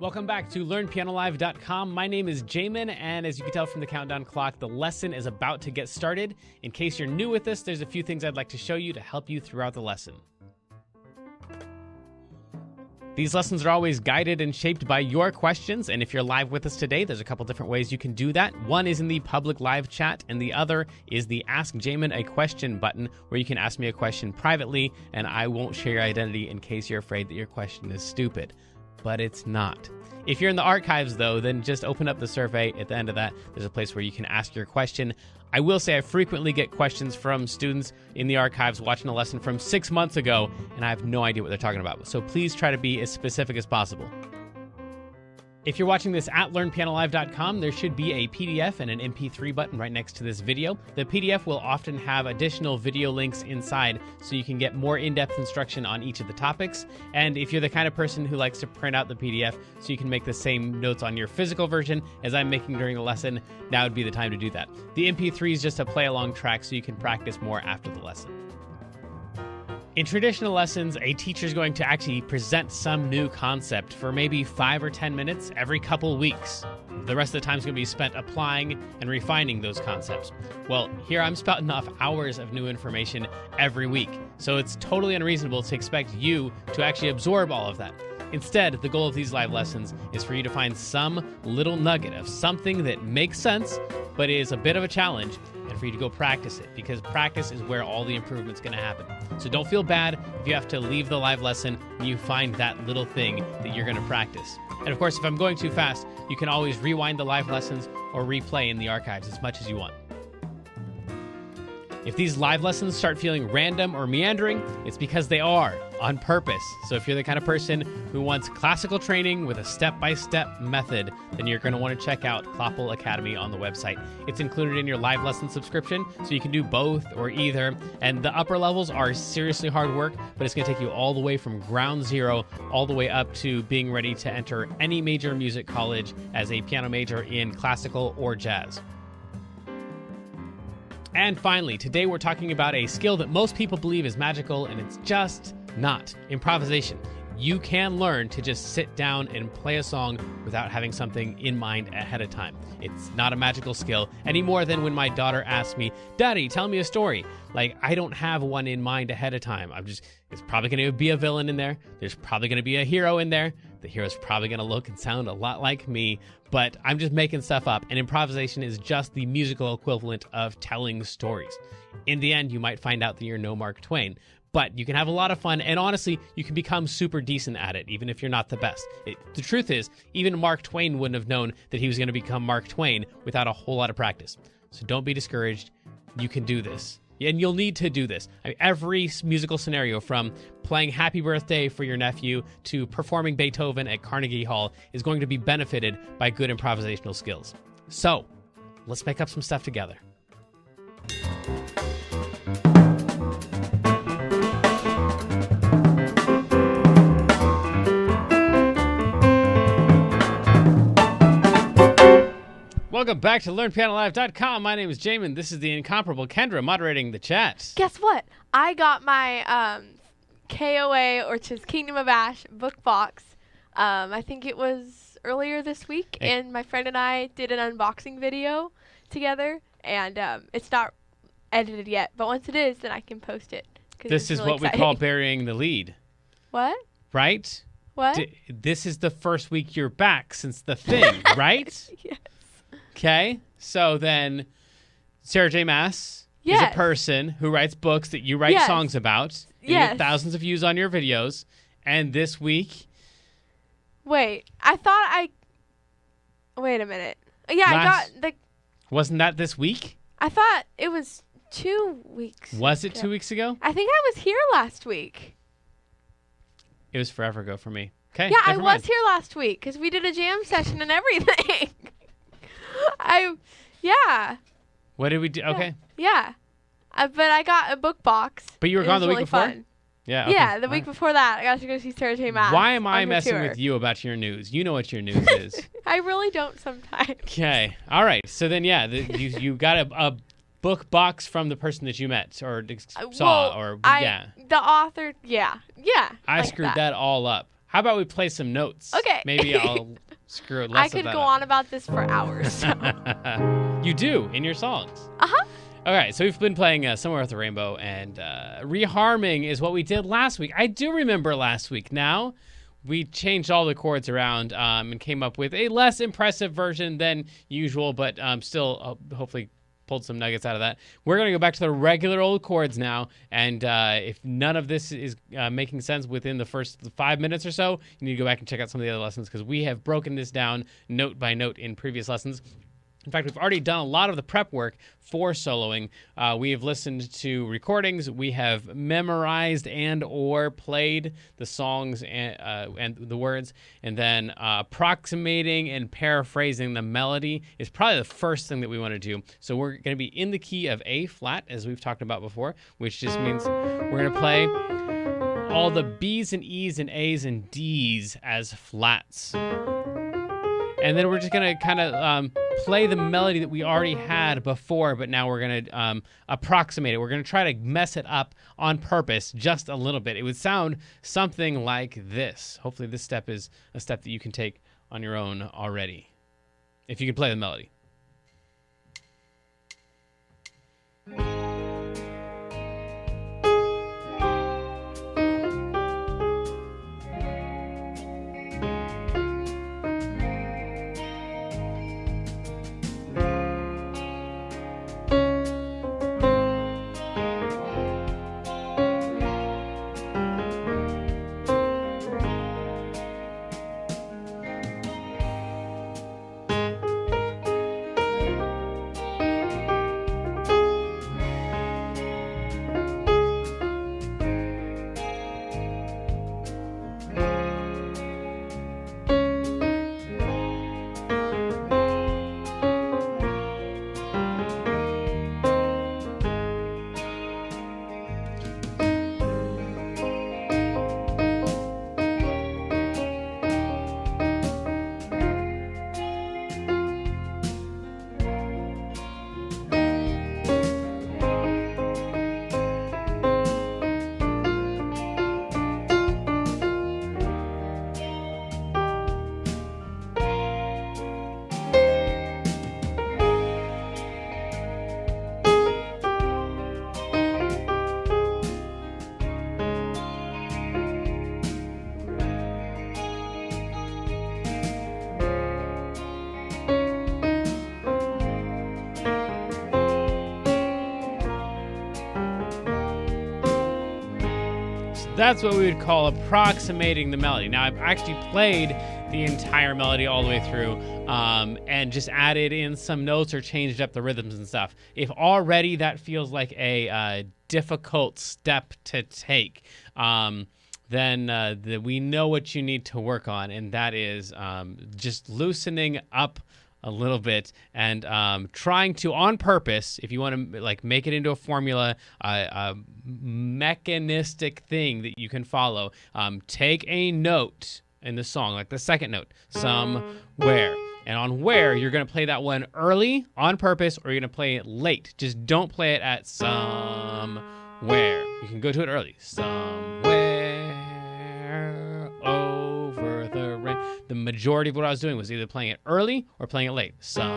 Welcome back to LearnPianoLive.com. My name is Jamin, and as you can tell from the countdown clock, the lesson is about to get started. In case you're new with us, there's a few things I'd like to show you to help you throughout the lesson. These lessons are always guided and shaped by your questions, and if you're live with us today, there's a couple different ways you can do that. One is in the public live chat, and the other is the Ask Jamin a Question button, where you can ask me a question privately, and I won't share your identity in case you're afraid that your question is stupid. But it's not. If you're in the archives, though, then just open up the survey. At the end of that, there's a place where you can ask your question. I will say I frequently get questions from students in the archives watching a lesson from 6 months ago, and I have no idea what they're talking about. So please try to be as specific as possible. If you're watching this at LearnPianoLive.com, there should be a PDF and an MP3 button right next to this video. The PDF will often have additional video links inside so you can get more in-depth instruction on each of the topics. And if you're the kind of person who likes to print out the PDF so you can make the same notes on your physical version as I'm making during the lesson, now would be the time to do that. The MP3 is just a play-along track so you can practice more after the lesson. In traditional lessons, a teacher is going to actually present some new concept for maybe 5 or 10 minutes every couple weeks. The rest of the time is going to be spent applying and refining those concepts. Well, here I'm spouting off hours of new information every week, so it's totally unreasonable to expect you to actually absorb all of that. Instead, the goal of these live lessons is for you to find some little nugget of something that makes sense, but is a bit of a challenge, and for you to go practice it, because practice is where all the improvement's going to happen. So don't feel bad if you have to leave the live lesson and you find that little thing that you're going to practice. And of course, if I'm going too fast, you can always rewind the live lessons or replay in the archives as much as you want. If these live lessons start feeling random or meandering, it's because they are, on purpose. So if you're the kind of person who wants classical training with a step-by-step method, then you're going to want to check out Kloppel Academy on the website. It's included in your live lesson subscription, so you can do both or either. And the upper levels are seriously hard work, but it's going to take you all the way from ground zero all the way up to being ready to enter any major music college as a piano major in classical or jazz. And finally, today we're talking about a skill that most people believe is magical, and it's just not. Improvisation. You can learn to just sit down and play a song without having something in mind ahead of time. It's not a magical skill any more than when my daughter asks me, "Daddy, tell me a story." Like, I don't have one in mind ahead of time. It's probably going to be a villain in there. There's probably going to be a hero in there. The hero's probably going to look and sound a lot like me, but I'm just making stuff up, and improvisation is just the musical equivalent of telling stories. In the end, you might find out that you're no Mark Twain, but you can have a lot of fun, and honestly, you can become super decent at it, even if you're not the best. The truth is, even Mark Twain wouldn't have known that he was going to become Mark Twain without a whole lot of practice. So don't be discouraged. You can do this. And you'll need to do this. Every musical scenario, from playing Happy Birthday for your nephew to performing Beethoven at Carnegie Hall, is going to be benefited by good improvisational skills. So, let's make up some stuff together. Welcome back to LearnPianoLive.com. My name is Jamin. This is the incomparable Kendra moderating the chat. Guess what? I got my KOA, which is Kingdom of Ash, book box. I think it was earlier this week, and my friend and I did an unboxing video together, and it's not edited yet, but once it is, then I can post it. This is really what exciting. We call burying the lead. What? Right? What? This is the first week you're back since the thing, right? Yes. Okay, so then Sarah J. Maas is a person who writes books that you write songs about. You get thousands of views on your videos. And this week... Wait, wait a minute. Yeah, I got the... Wasn't that this week? I thought it was 2 weeks Was it 2 weeks ago? I think I was here last week. It was forever ago for me. Okay, yeah, I was here last week because we did a jam session and everything. What did we do? Okay. Yeah. But I got a book box. But you were gone the week before? Fun. Yeah. Okay. Yeah, the week before that, I got to go see Sarah J. Maas. Why am I messing with you about your news? You know what your news is. I really don't sometimes. Okay. All right. So then, you got a book box from the person that you met or saw The author, yeah. I screwed that all up. How about we play some notes? Okay. Maybe I'll screw less I of could that go up. on about this for hours. So. You do in your songs. Uh-huh. All right, so we've been playing Somewhere Over the Rainbow, and reharming is what we did last week. I do remember last week. Now, we changed all the chords around and came up with a less impressive version than usual, but still hopefully pulled some nuggets out of that. We're going to go back to the regular old chords now, and if none of this is making sense within the first 5 minutes or so, you need to go back and check out some of the other lessons, because we have broken this down note by note in previous lessons. In fact, we've already done a lot of the prep work for soloing. We have listened to recordings. We have memorized and or played the songs and the words. And then approximating and paraphrasing the melody is probably the first thing that we want to do. So we're going to be in the key of A flat, as we've talked about before, which just means we're going to play all the B's and E's and A's and D's as flats. And then we're just going to kind of play the melody that we already had before, but now we're going to approximate it. We're going to try to mess it up on purpose just a little bit. It would sound something like this. Hopefully this step is a step that you can take on your own already, if you can play the melody. That's what we would call approximating the melody. Now, I've actually played the entire melody all the way through and just added in some notes or changed up the rhythms and stuff. If already that feels like a difficult step to take, then we know what you need to work on, and that is just loosening up a little bit and trying to, on purpose, if you want to like make it into a formula, a mechanistic thing that you can follow, take a note in the song, like the second note, somewhere. And on where, you're going to play that one early on purpose, or you're going to play it late. Just don't play it at somewhere. You can go to it early. Somewhere over the rain. The majority of what I was doing was either playing it early or playing it late. Somewhere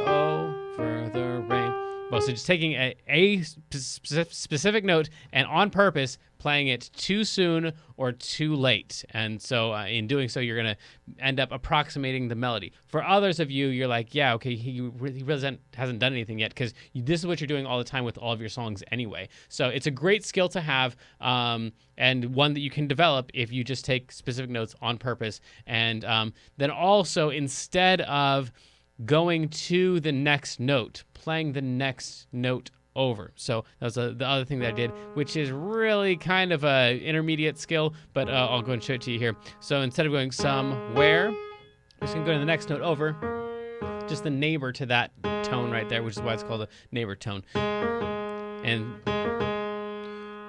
over the rain. Well, so just taking a specific note and on purpose playing it too soon or too late. And so in doing so, you're going to end up approximating the melody. For others of you, you're like, yeah, okay, he really hasn't done anything yet, because this is what you're doing all the time with all of your songs anyway. So it's a great skill to have, and one that you can develop if you just take specific notes on purpose. And then also, instead of going to the next note, playing the next note over. So that was the other thing that I did, which is really kind of a intermediate skill, but I'll go and show it to you here. So instead of going somewhere, I'm just gonna go to the next note over, just the neighbor to that tone right there, which is why it's called a neighbor tone. And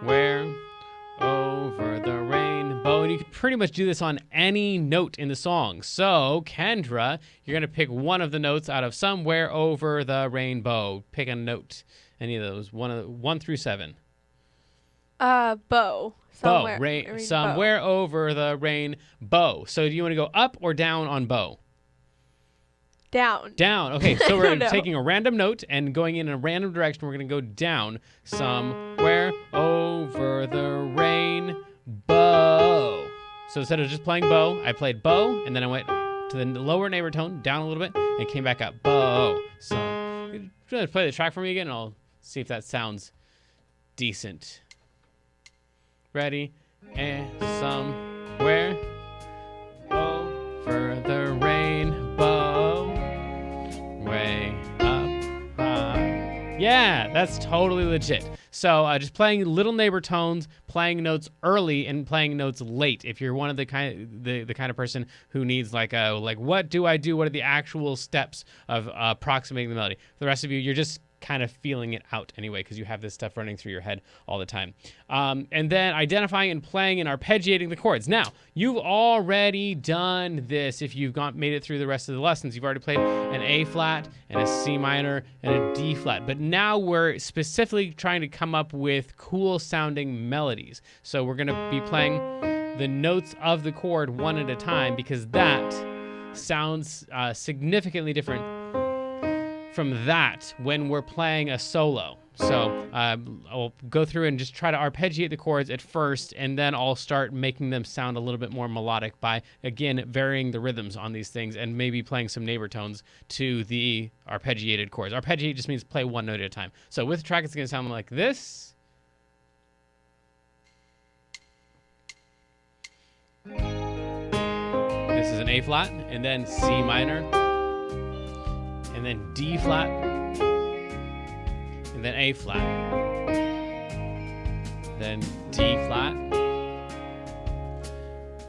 where over the rainbow, and you can pretty much do this on any note in the song. So Kendra, you're gonna pick one of the notes out of Somewhere Over the Rainbow. Pick a note, any of those, one through 7. Bow. Bow. Bow. Somewhere over the rainbow. So do you want to go up or down on bow? Down. Down. Okay, so we're No. taking a random note and going in a random direction. We're going to go down. Somewhere over the rainbow. So instead of just playing bow, I played bow, and then I went to the lower neighbor tone, down a little bit, and came back up. Bow. So just play the track for me again, and I'll see if that sounds decent. Ready? And somewhere over the rainbow, way up high. Yeah, that's totally legit. So just playing little neighbor tones, playing notes early and playing notes late. If you're one of the kind of person who needs like what do I do? What are the actual steps of approximating the melody? For the rest of you, you're just kind of feeling it out anyway because you have this stuff running through your head all the time. And then identifying and playing and arpeggiating the chords. Now, you've already done this. If you've made it through the rest of the lessons, you've already played an A flat and a C minor and a D flat. But now we're specifically trying to come up with cool sounding melodies. So we're going to be playing the notes of the chord one at a time because that sounds significantly different from that when we're playing a solo. So I'll go through and just try to arpeggiate the chords at first, and then I'll start making them sound a little bit more melodic by, again, varying the rhythms on these things and maybe playing some neighbor tones to the arpeggiated chords. Arpeggiate just means play one note at a time. So with the track, it's going to sound like this. This is an A flat, and then C minor, and then D flat, and then A flat, then D flat,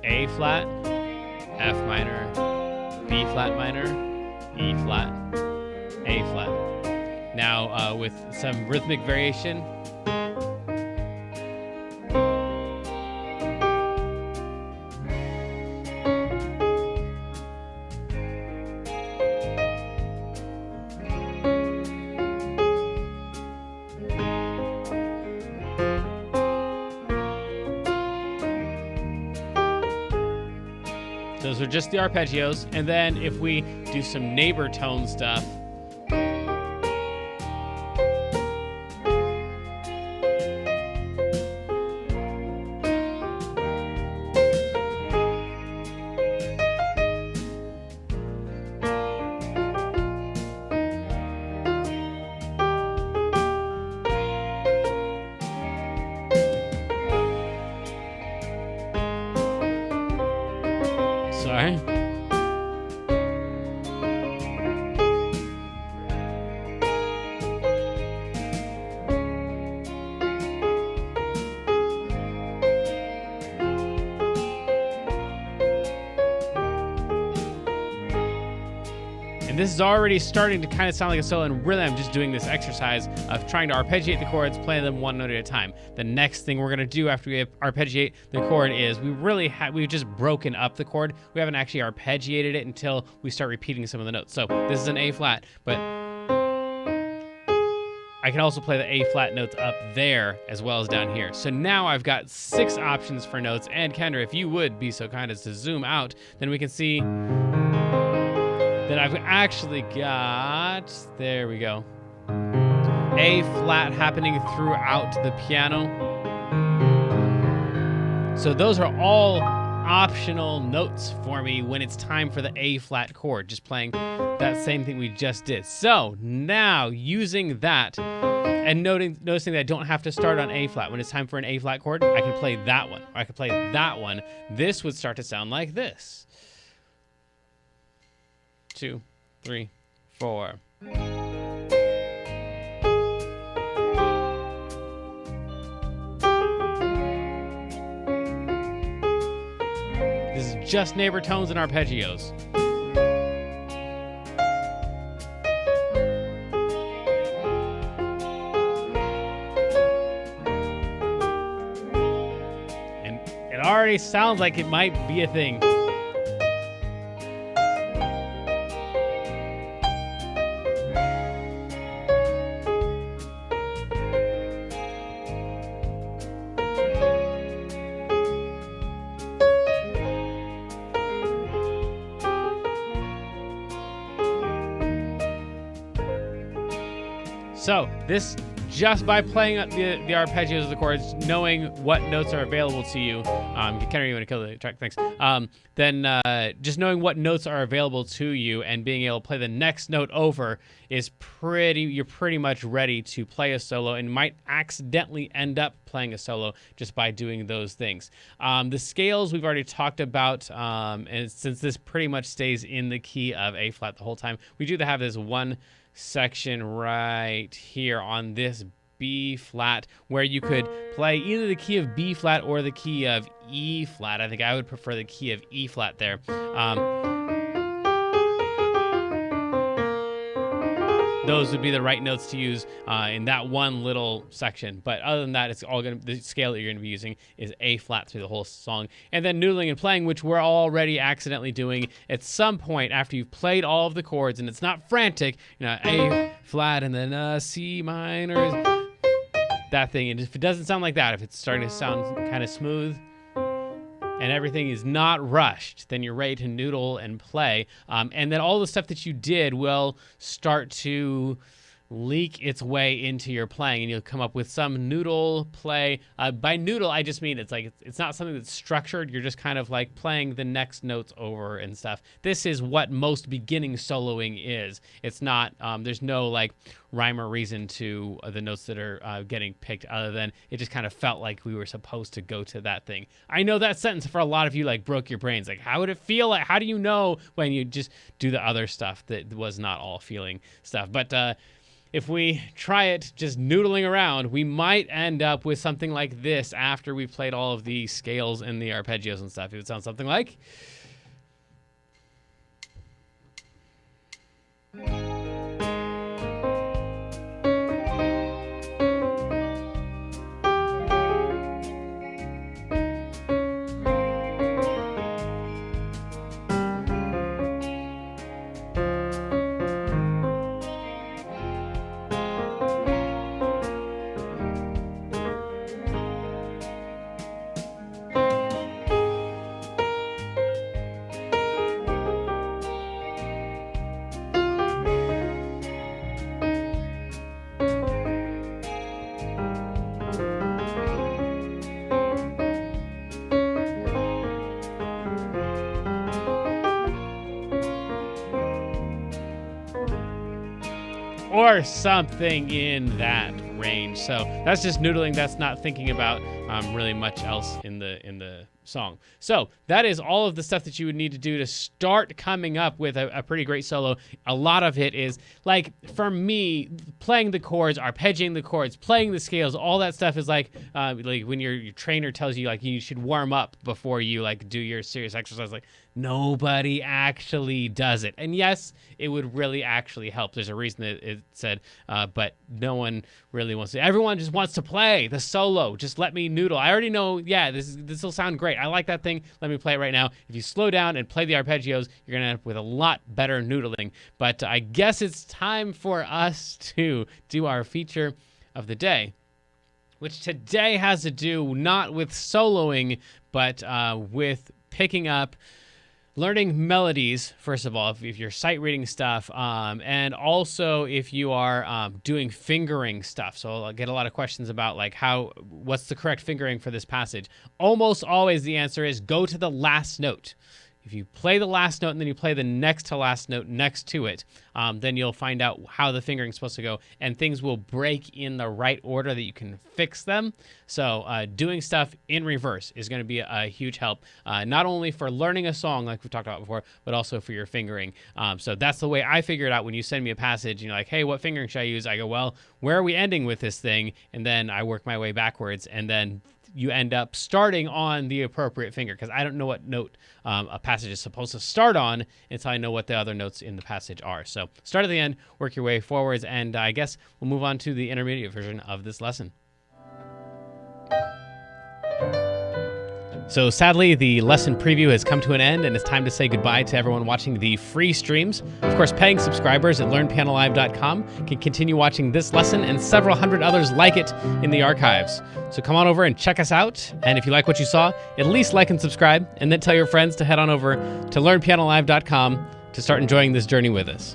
A flat, F minor, B flat minor, E flat, A flat. Now with some rhythmic variation. Those are just the arpeggios. And then if we do some neighbor tone stuff, sorry. And this is already starting to kind of sound like a solo, and really I'm just doing this exercise of trying to arpeggiate the chords, playing them one note at a time. The next thing we're going to do after we arpeggiate the chord is we've just broken up the chord. We haven't actually arpeggiated it until we start repeating some of the notes. So this is an A flat, but I can also play the A flat notes up there as well as down here. So now I've got 6 options for notes. And Kendra, if you would be so kind as to zoom out, then we can see that I've actually got, there we go, A flat happening throughout the piano. So those are all optional notes for me when it's time for the A flat chord, just playing that same thing we just did. So now using that and noticing that I don't have to start on A flat. When it's time for an A flat chord, I can play that one, or I can play that one. This would start to sound like this. 2, 3, 4. This is just neighbor tones and arpeggios. And it already sounds like it might be a thing. So this, just by playing the arpeggios of the chords, knowing what notes are available to you, Kenner, you want to kill the track? Thanks. Then just knowing what notes are available to you and being able to play the next note over is you're pretty much ready to play a solo, and might accidentally end up playing a solo just by doing those things. The scales we've already talked about, and since this pretty much stays in the key of A flat the whole time, we do have this one section right here on this B flat where you could play either the key of B flat or the key of E flat. I think I would prefer the key of E flat there. Those would be the right notes to use in that one little section. But other than that, it's all the scale that you're going to be using is A flat through the whole song. And then noodling and playing, which we're already accidentally doing at some point after you've played all of the chords, and it's not frantic, A flat and then C minor, that thing. And if it doesn't sound like that, if it's starting to sound kind of smooth and everything is not rushed, then you're ready to noodle and play. And then all the stuff that you did will start to leak its way into your playing, and you'll come up with some noodle play. By noodle, I just mean it's not something that's structured. You're just kind of like playing the next notes over and stuff. This is what most beginning soloing is. It's not, there's no like rhyme or reason to the notes that are getting picked, other than it just kind of felt like we were supposed to go to that thing. I know that sentence for a lot of you like broke your brains. Like, how would it feel like? How do you know when you just do the other stuff that was not all feeling stuff? But if we try it just noodling around, we might end up with something like this after we've played all of the scales and the arpeggios and stuff. It would sound something like... or something in that range. So that's just noodling. That's not thinking about really much else in the song. So that is all of the stuff that you would need to do to start coming up with a pretty great solo. A lot of it is, like, for me, playing the chords, arpeggiating the chords, playing the scales, all that stuff is like when your trainer tells you like you should warm up before you like do your serious exercise. Like, nobody actually does it. And yes, it would really actually help. There's a reason that it said, but no one really wants to. Everyone just wants to play the solo. Just let me noodle. I already know, yeah, this will sound great. I like that thing. Let me play it right now. If you slow down and play the arpeggios, you're going to end up with a lot better noodling. But I guess it's time for us to do our feature of the day, which today has to do not with soloing, but with picking up, learning melodies, first of all, if you're sight reading stuff, and also if you are doing fingering stuff. So I'll get a lot of questions about like what's the correct fingering for this passage. Almost always the answer is go to the last note. If you play the last note and then you play the next to last note next to it, then you'll find out how the fingering is supposed to go, and things will break in the right order that you can fix them. So doing stuff in reverse is going to be a huge help, not only for learning a song like we talked about before, but also for your fingering. So that's the way I figure it out. When you send me a passage and you're like, hey, what fingering should I use? I go, well, where are we ending with this thing? And then I work my way backwards, and then you end up starting on the appropriate finger, because I don't know what note a passage is supposed to start on until I know what the other notes in the passage are. So start at the end, work your way forwards, and I guess we'll move on to the intermediate version of this lesson. So sadly, the lesson preview has come to an end, and it's time to say goodbye to everyone watching the free streams. Of course, paying subscribers at learnpianolive.com can continue watching this lesson and several hundred others like it in the archives. So come on over and check us out, and if you like what you saw, at least like and subscribe, and then tell your friends to head on over to learnpianolive.com to start enjoying this journey with us.